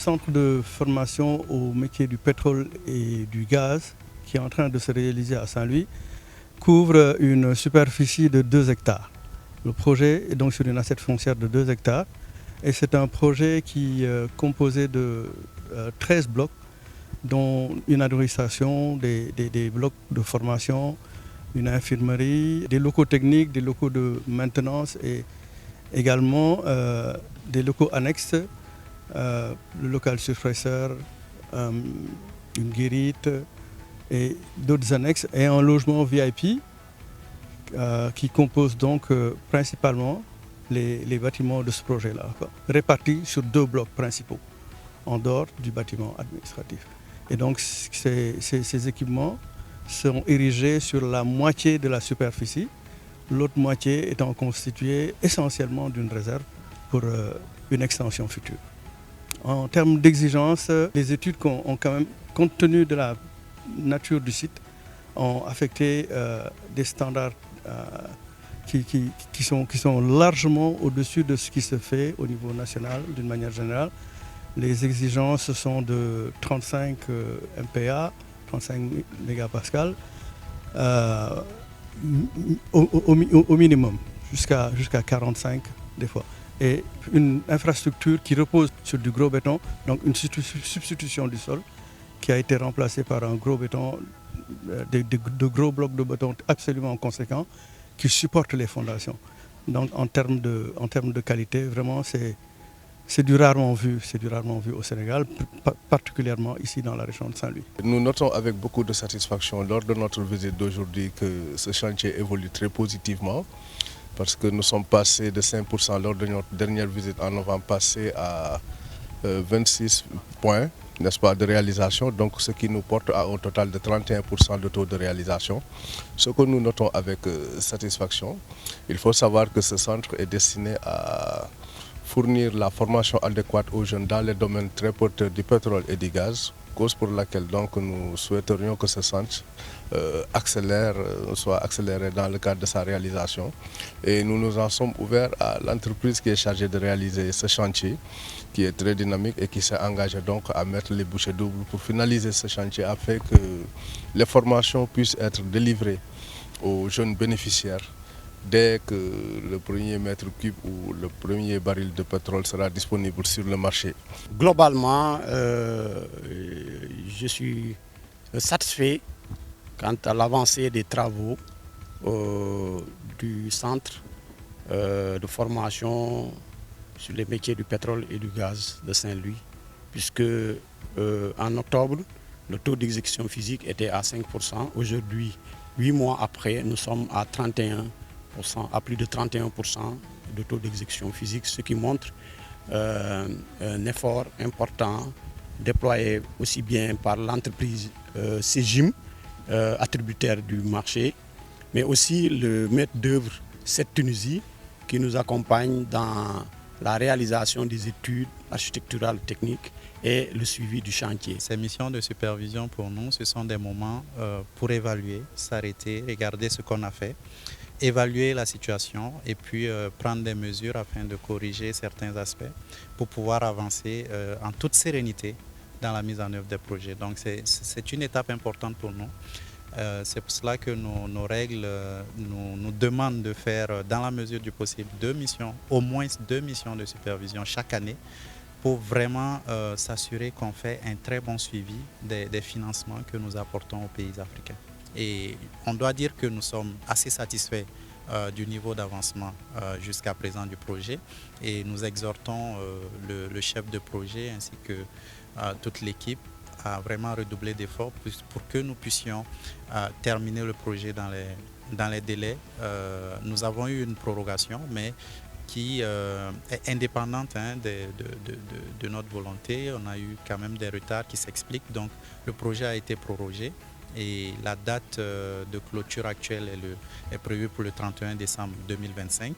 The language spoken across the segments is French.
centre de formation au métier du pétrole et du gaz qui est en train de se réaliser à Saint-Louis couvre une superficie de 2 hectares. Le projet est donc sur une assiette foncière de 2 hectares et c'est un projet qui est composé de 13 blocs, dont une administration, des blocs de formation, une infirmerie, des locaux techniques, des locaux de maintenance et également des locaux annexes, le local surpresseur, une guérite et d'autres annexes et un logement VIP qui compose donc principalement les bâtiments de ce projet-là, répartis sur 2 blocs principaux en dehors du bâtiment administratif. Et donc ces équipements seront érigés sur la moitié de la superficie, l'autre moitié étant constituée essentiellement d'une réserve pour une extension future. En termes d'exigence, les études ont quand même, compte tenu de la nature du site, ont affecté des standards qui sont largement au-dessus de ce qui se fait au niveau national d'une manière générale. Les exigences sont de 35 MPa, 35 mégapascales au minimum, jusqu'à 45 des fois. Et une infrastructure qui repose sur du gros béton, donc une substitution du sol qui a été remplacée par un gros béton, de gros blocs de béton absolument conséquents qui supportent les fondations. Donc en termes de qualité, vraiment c'est du rarement vu au Sénégal, particulièrement ici dans la région de Saint-Louis. Nous notons avec beaucoup de satisfaction lors de notre visite d'aujourd'hui que ce chantier évolue très positivement parce que nous sommes passés de 5% lors de notre dernière visite en novembre passé à 26 points, n'est-ce pas, de réalisation, donc ce qui nous porte à un total de 31% de taux de réalisation. Ce que nous notons avec satisfaction, il faut savoir que ce centre est destiné à fournir la formation adéquate aux jeunes dans les domaines très porteurs du pétrole et du gaz, cause pour laquelle donc nous souhaiterions que ce centre soit accéléré dans le cadre de sa réalisation. Et nous nous en sommes ouverts à l'entreprise qui est chargée de réaliser ce chantier, qui est très dynamique et qui s'est engagée donc à mettre les bouchées doubles pour finaliser ce chantier afin que les formations puissent être délivrées aux jeunes bénéficiaires dès que le premier mètre cube ou le premier baril de pétrole sera disponible sur le marché. Globalement, je suis satisfait quant à l'avancée des travaux du centre de formation sur les métiers du pétrole et du gaz de Saint-Louis, puisque en octobre, le taux d'exécution physique était à 5%. Aujourd'hui, 8 mois après, nous sommes à 31%. À plus de 31% de taux d'exécution physique, ce qui montre un effort important déployé aussi bien par l'entreprise CGIM, attributaire du marché, mais aussi le maître d'œuvre cette Tunisie qui nous accompagne dans la réalisation des études architecturales techniques et le suivi du chantier. Ces missions de supervision pour nous, ce sont des moments pour évaluer, s'arrêter, regarder ce qu'on a fait, évaluer la situation et puis prendre des mesures afin de corriger certains aspects pour pouvoir avancer en toute sérénité dans la mise en œuvre des projets. Donc c'est une étape importante pour nous. C'est pour cela que nos règles nous demandent de faire dans la mesure du possible au moins deux missions de supervision chaque année pour vraiment s'assurer qu'on fait un très bon suivi des financements que nous apportons aux pays africains. Et on doit dire que nous sommes assez satisfaits du niveau d'avancement jusqu'à présent du projet et nous exhortons le chef de projet ainsi que toute l'équipe à vraiment redoubler d'efforts pour que nous puissions terminer le projet dans les délais. Nous avons eu une prorogation, mais qui est indépendante de notre volonté. On a eu quand même des retards qui s'expliquent, donc le projet a été prorogé. Et la date de clôture actuelle est prévue pour le 31 décembre 2025.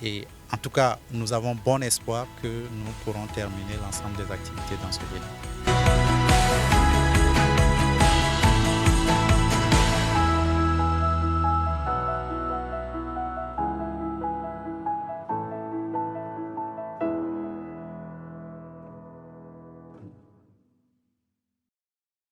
Et en tout cas, nous avons bon espoir que nous pourrons terminer l'ensemble des activités dans ce délai.